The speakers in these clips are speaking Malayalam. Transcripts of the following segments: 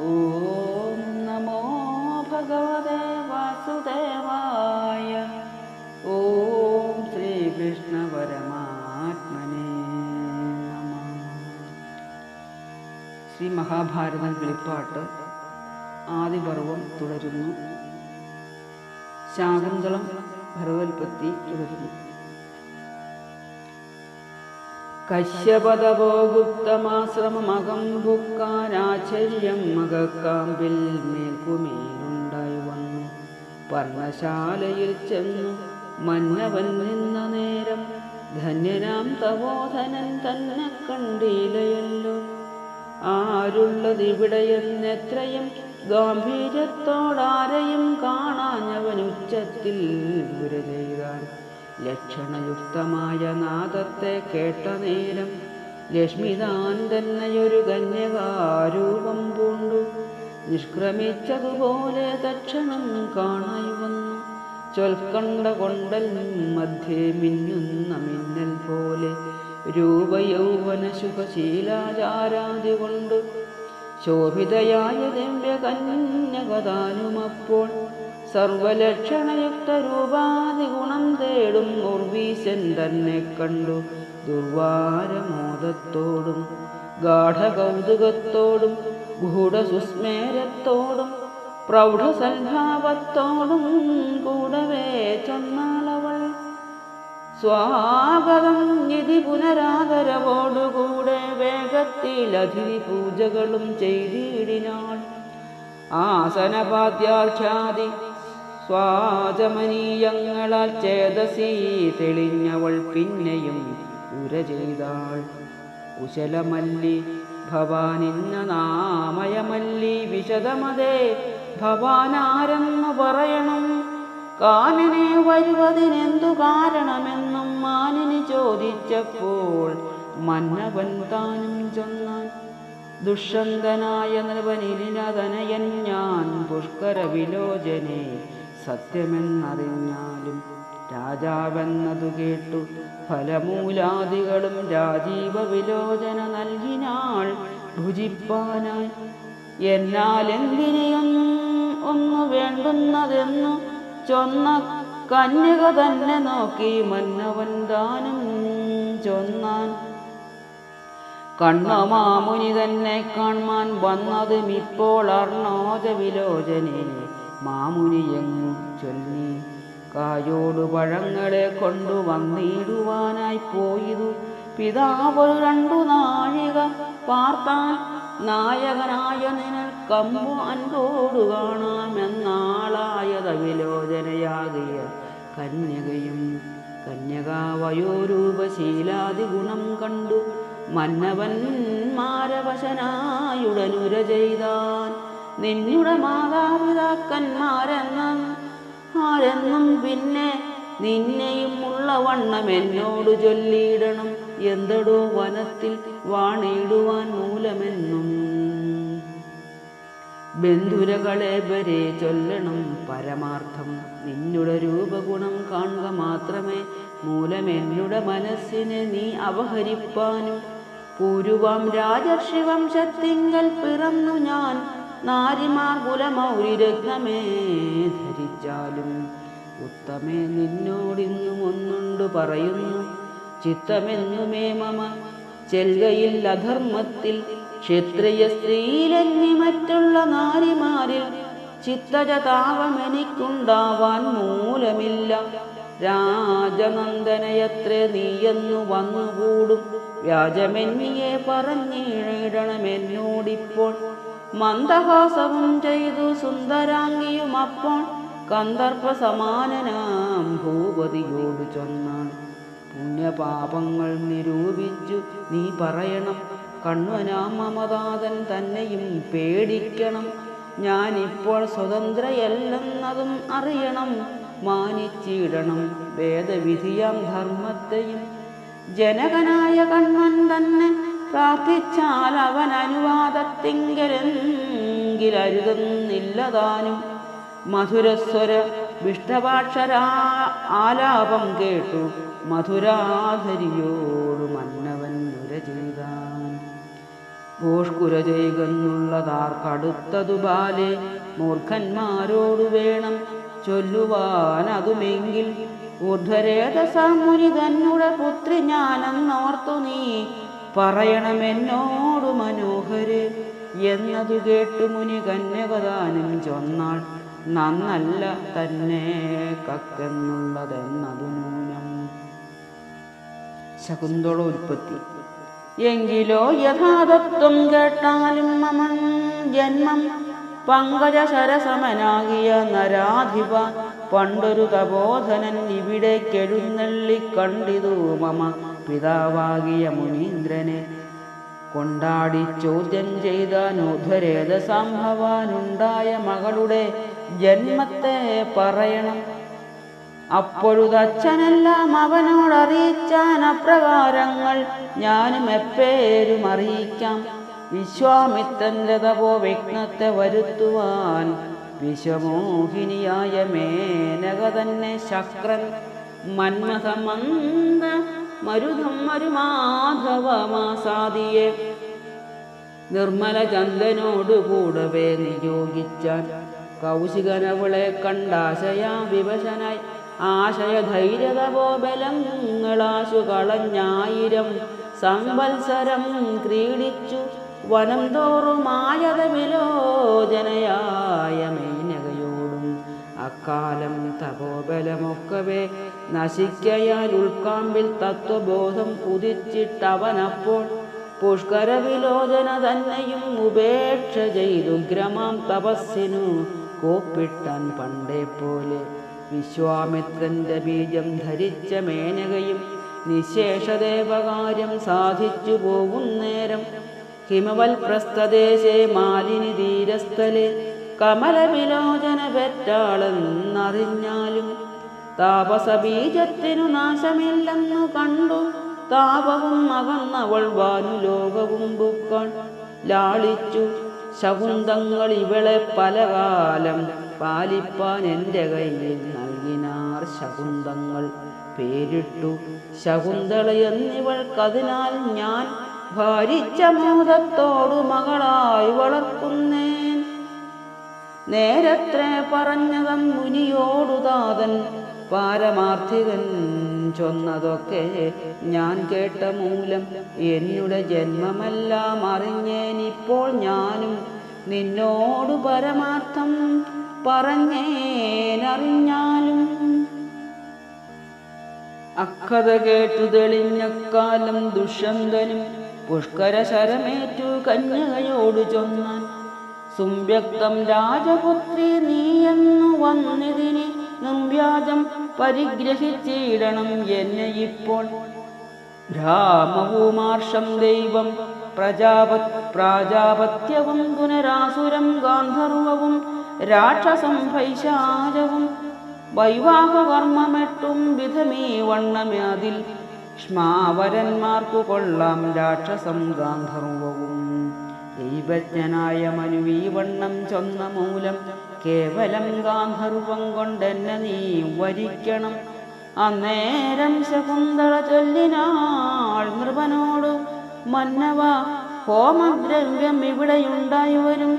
ഓം നമോ ഭഗവതേ വാസുദേവായ. ഓം ശ്രീകൃഷ്ണ പരമാത്മനേ നമഃ. ശ്രീ മഹാഭാരതം കിളിപ്പാട്ട് ആദിപർവം തുടരുന്നു. ശാകുന്തളം ഭഗവത്പത്തി തുടരുന്നു. കശ്യപതപോ ഗുപ്തമാശ്രമമകം ഭുക്കാനാശ്ചര്യം മകക്കാമ്പിൽ മേൽക്കുമേലുണ്ടായി വന്നു. പർണശാലയിൽ ചെന്നു മന്നവൻ നിന്ന നേരം ധന്യനാം തപോധനൻ തന്നെ കണ്ടീലയല്ലോ. ആരുള്ളതിവിടെയെന്നെത്രയും ഗാംഭീര്യത്തോടാരെയും കാണാഞ്ഞവൻ ഉച്ചത്തിൽ ഉര ചെയ്താൻ. ലക്ഷണയുക്തമായ നാദത്തെ കേട്ട നേരം ലക്ഷ്മിതാൻ തന്നെയൊരു കന്യകാരൂപം പൂണ്ടു നിഷ്ക്രമിച്ചതുപോലെ തക്ഷണം കാണായി വന്നു. ചൊൽക്കണ്ട കൊണ്ടൽ മധ്യേ മിന്നുന്ന മിന്നൽ പോലെ രൂപയൗവന ശുഭശീലാചാരാദി കൊണ്ട് ശോഭിതയായ ദിവ്യ കന്യകതാനുമപ്പോൾ സർവലക്ഷണയുക്ത രൂപാതി ഗുണം തേടും ഉർവീശൻ തന്നെ കണ്ടു. ദുർവാരമോദത്തോടും ഗാഠകൗതുകത്തോടും ഗൂഢസുസ്മേരത്തോടും പ്രൗഢസൽഭാവത്തോടും കൂടവേ ചൊന്നാളവൾ. സ്വാഗതം ഇതി പുനരാദരവോടുകൂടെ വേഗത്തിൽ അതിഥി പൂജകളും ചെയ്തിടിനാൾ. ആസനപാദ്യാഖ്യാതി സ്വാചമനീയങ്ങളാൽ ചേതസീ തെളിഞ്ഞവൾ പിന്നെയും ഉര ചെയ്താൾ. കുശലമല്ലി ഭവാനിന്ന നാമയമല്ലി വിശദമതേ ഭവാനാരെന്നു പറയണം. കാനനെ വരുവതിനെന്തു കാരണമെന്നും മാനിനി ചോദിച്ചപ്പോൾ മന്നവൻ താനും ചൊന്നാൻ. ദുഷ്യന്തനായ നൃപനിലിനതനയൻ ഞാൻ പുഷ്കര വിലോചനെ സത്യമെന്നറിഞ്ഞാലും രാജാവെന്നതു കേട്ടു ഫലമൂലാദികളും രാജീവ വിലോചന നൽകിനാൾ ഭുജിപ്പാനായി. എന്നാൽ എന്തിനെയൊന്നു വേണ്ടുന്നതെന്നു ചൊന്ന കന്യക തന്നെ നോക്കി മന്നവൻ താനും ചൊന്നാൻ. കണ്ണമാമുനി തന്നെ കാൺമാൻ വന്നതും ഇപ്പോൾ അർണോജ വിലോചനെ മാമുനിയെങ്ങു ചൊല്ലി. കായോടു പഴങ്ങളെ കൊണ്ടു വന്നിടുവാനായി പോയതു പിതാവൊരു 2 നാഴിക പാർത്താൻ. നായകനായ നിനക്കമ്പു അൻപോടു കാണാമെന്നാളായത വിലോചനയാകിയ കന്യകയും. കന്യകാവയോരൂപശീലാദി ഗുണം കണ്ടു മന്നവൻ മാരവശനായുടനുര ചെയ്താൻ. നിന്നുടെ മാതാപിതാക്കന്മാരെന്നും പിന്നെ നിന്നെയും ഉള്ള വണ്ണം എന്നോട് ചൊല്ലിയിടണം. എന്തടോ വനത്തിൽ വാണിടുവാൻ മൂലമെന്നും ബന്ധുരകളെ വരെ ചൊല്ലണം പരമാർത്ഥം. നിന്നുടെ രൂപഗുണം കാണുക മാത്രമേ മൂലമെന്നുടെ മനസ്സിനെ നീ അപഹരിപ്പാനും. പൂരുവാം രാജർഷി വംശത്തിങ്കൽ പിറന്നു ഞാൻ നാരിമാർ കുലമൗരിരത്നമേ ധരിച്ചാലും. ഉത്തമേ നിന്നോടിന്നും ഒന്നുണ്ട് പറയുന്നു ചിത്തമെന്നുമേ മമ. ചെൽകയിൽ അധർമ്മത്തിൽ ക്ഷത്രിയ സ്ത്രീയിലെന്നി മറ്റുള്ള നാരിമാരിൽ ചിത്തജതാപമെനിക്കുണ്ടാവാൻ മൂലമില്ല. രാജനന്ദനയത്രേ നീയെന്നു വന്നുകൂടും വ്യാജമെന്നിയെ പറഞ്ഞിടണമെന്നോടിപ്പോൾ. മന്ദഹാസവും ചെയ്തു സുന്ദരാംഗിയും അപ്പോൾ കന്ദർപ്പ സമാനനാം ഭൂപതിയോട് ചൊന്നാൻ. പുണ്യപാപങ്ങൾ നിരൂപിച്ചു നീ പറയണം. കണ്വനാം മമതാതൻ തന്നെയും പേടിക്കണം. ഞാനിപ്പോൾ സ്വതന്ത്രയല്ലെന്നതും അറിയണം. മാനിച്ചിടണം വേദവിധിയാം ധർമ്മത്തെയും. ജനകനായ കണ്വൻ തന്നെ പ്രാർത്ഥിച്ചാൽ അവൻ അനുവാദത്തിങ്കലെങ്കിലരുതെന്നില്ലതാനും. മധുരസ്വര വിഷ്ടഭാക്ഷരാ ആലാപം കേട്ടു മധുരാധരിയോടു മന്നവൻ നുര ചെയ്താൻ. ഭോഷ്കുര ചെയ്യുന്നുള്ളതാർക്കടുത്തതു ബാലെ മൂർഖന്മാരോടു വേണം ചൊല്ലുവാനതുമെങ്കിൽ ഊർധ്വരേതസാമുനി തന്നുടെ പുത്രി ഞാനെന്നോർത്തു നീ പറയണമെന്നോടു മനോഹര് എന്നതു കേട്ടു മുനി കന്യകദാനം ചൊന്നാൾ നന്നല്ല തന്നെ കക്കെന്നുള്ളതെന്നതു നൂനം. ശകുന്തള ഉൽപ്പത്തി. എങ്കിലോ യഥാതത്വം കേട്ടാലും മമ ജന്മം പങ്കജശരസമനാകിയ നരാധിപ പണ്ടൊരു തപോധനൻ ഇവിടേക്കെഴുന്നള്ളി കണ്ടിതു മമ പിതാവാകിയ മുനീന്ദ്രനെ കൊണ്ടാടി ചോദ്യം ചെയ്ത നോധ്വരേതസാംഭവാനുണ്ടായ മകളുടെ ജന്മത്തെ പറയണം. അപ്പോഴുതച്ഛനെല്ലാം അവനോടറിയിച്ചാൻ അപ്രകാരങ്ങൾ ഞാനും എപ്പേരും അറിയിക്കാം. വിശ്വാമിത്രന്റെ തപോ വിഘ്നത്തെ വരുത്തുവാൻ വിശ്വമോഹിനിയായ മേനക തന്നെ ശക്രൻ മന്മഥമന്ദ മരുധം മരുമാധവമാസാദിയെ നിർമ്മല ചന്ദനോടു കൂടവേ നിയോഗിച്ചാൻ. കൗശികനവളെ കണ്ടാശയാ വിവശനായി ആശയധൈര്യതപോബലങ്ങളാശു കളഞ്ഞായിരം സംവത്സരം ക്രീഡിച്ചു വനം തോറുമായത വിലോചനയായ മേനകയോടും അക്കാലം തപോബലമൊക്കവേ നശിക്കയാൽ ഉൾക്കാമ്പിൽ തത്വബോധം ഉദിച്ചിട്ടവനപ്പോൾ പുഷ്കര വിലോചന തന്നെയും ഉപേക്ഷ ചെയ്തു ഗ്രമാം തപസ്സിനു കോപ്പിട്ടാൻ പണ്ടേ പോലെ. വിശ്വാമിത്രന്റെ ബീജം ധരിച്ച മേനകയും നിശേഷദേവകാര്യം സാധിച്ചു പോകുന്നേരം ഹിമവൽ പ്രസ്ഥദേശേ മാലിനി തീരസ്ഥലെ കമലവിലോചന പെറ്റാളെന്നറിഞ്ഞാലും താപസബീജത്തിനു നാശമില്ലെന്നു കണ്ടു താപവും അകന്നവൾ വാനുലോകവും ബുക്കാൻ ലാളിച്ചു. ശകുന്തങ്ങൾ ഇവളെ പലകാലം പാലിപ്പാൻ എൻ്റെ കയ്യിൽ നൽകിനാർ. ശകുന്തങ്ങൾ പേരിട്ടു ശകുന്തള എന്നിവൾക്കതിനാൽ ഞാൻ ഭാരിച്ച മോദത്തോടു മകളായി വളർത്തുന്നേൻ. നേരത്രേ പറഞ്ഞതം മുനിയോടു താതൻ പാരമാർത്ഥികൻ ചൊന്നതൊക്കെ ഞാൻ കേട്ട മൂലം എന്നുടെ ജന്മമെല്ലാം അറിഞ്ഞേനിപ്പോൾ ഞാനും നിന്നോടു പരമാർത്ഥം പറഞ്ഞേനറിഞ്ഞാലും. അക്കഥ കേട്ടു തെളിഞ്ഞക്കാലം ദുഷ്യന്തനും പുഷ്കര ശരമേറ്റു കന്യകയോടു ചൊന്നാൻ. സുവ്യക്തം രാജപുത്രി നീയെന്നു വന്നിതിന് നിർവ്യാജം പരിഗ്രഹിച്ചിടണം എന്നെ ഇപ്പോൾ. ഭ്രാമവുമാർഷം ദൈവം പ്രാജാപത്യവും പുനരാസുരം ഗാന്ധർവവും രാക്ഷസം പൈശാചവും വൈവാഹകർമ്മമെട്ടും വിധമീ വണ്ണമതിൽ ക്ഷ്മാവരന്മാർക്കു കൊള്ളാം രാക്ഷസം ഗാന്ധർവവും. ദൈവജ്ഞനായ മനുവീ വണ്ണം ചൊന്ന മൂലം കേവലം ഗാന്ധർവം കൊണ്ടെന്നെ നീ വരിക്കണം. അന്നേരം ശകുന്തള ചൊല്ലിനാൾ നൃപനോടു മന്നവ ഹോമദ്രവ്യം ഇവിടെയുണ്ടായി വരും.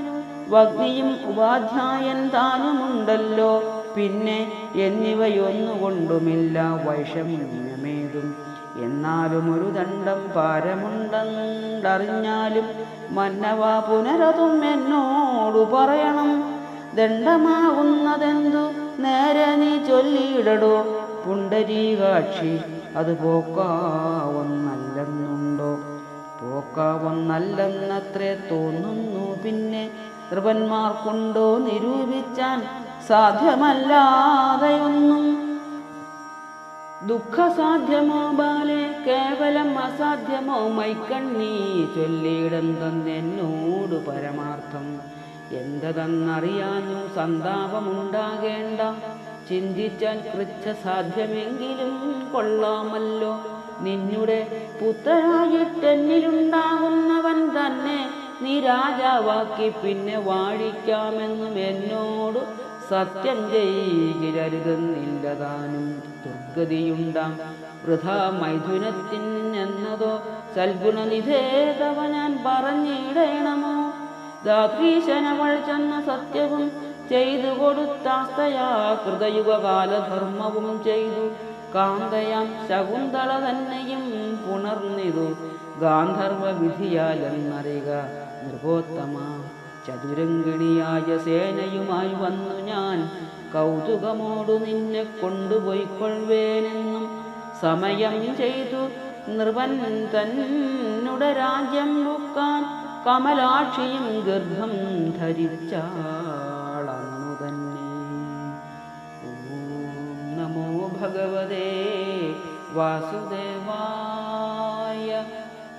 വഗ്നിയും ഉപാധ്യായൻ താനുമുണ്ടല്ലോ. പിന്നെ എന്നിവയൊന്നുകൊണ്ടുമില്ല വൈഷമ്യമേതും. എന്നാലും ഒരു ദണ്ഡം പാരമുണ്ടെന്നറിഞ്ഞാലും മന്നവ പുനരതും എന്നോടു പറയണം. ദണ്ഡമാകുന്നതെന്തു നേരെ നീ ചൊല്ലിയിടടോ. പുണ്ടരീകാക്ഷി അത് പോക്കാവൊന്നല്ലെന്നുണ്ടോ? പോക്കാവൊന്നല്ലെന്നത്രേ തോന്നുന്നു. പിന്നെ നൃപന്മാർക്കുണ്ടോ നിരൂപിച്ചാൻ സാധ്യമല്ലാതെയൊന്നും. ദുഃഖസാധ്യമോ ബാലെ കേവലം അസാധ്യമോ മൈക്കണ്ണീ ചൊല്ലിയിടെന്നോടു പരമാർത്ഥം. എന്തെന്നറിയാനും സന്താപമുണ്ടാകേണ്ട. ചിന്തിച്ചാൽ കൃച്ഛ സാധ്യമെങ്കിലും കൊള്ളാമല്ലോ. നിന്നുടെ പുത്രനായിട്ടെന്നിലുണ്ടാകുന്നവൻ തന്നെ നീ രാജാവാക്കി പിന്നെ വാഴിക്കാമെന്നും എന്നോട് സത്യം ചെയ്യരുതെന്നില്ലതാനും. ദുർഗതിയുണ്ടാം വൃഥാ മൈഥുനത്തിനെന്നതോ സൽഗുണനിധേതവ ഞാൻ പറഞ്ഞിടേണമോ. ധാത്രീശനവൾ ചെന്ന സത്യവും ചെയ്തു കൊടുത്താസ്തയാ കൃതയുഗകാലധർമ്മവും ചെയ്തു കാന്തയാം ശകുന്തള തന്നെയും പുണർന്നിതു ഗാന്ധർവ വിധിയാലെന്നറിക നൃപോത്തമ. ചതുരങ്കിണിയായ സേനയുമായി വന്നു ഞാൻ കൗതുകമോടു നിന്നെ കൊണ്ടുപോയിക്കൊള്ളുവേനെന്നും സമയം ചെയ്തു നൃപൻ തന്നുടെ രാജ്യം ബുക്കാൻ കമലാക്ഷിയും ഗർഭം ധരിച്ചാളന്നു തന്നെ. ഓം നമോ ഭഗവതേ വാസുദേവായ.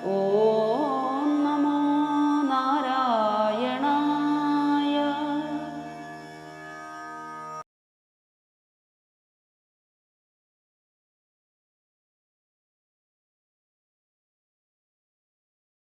ഓ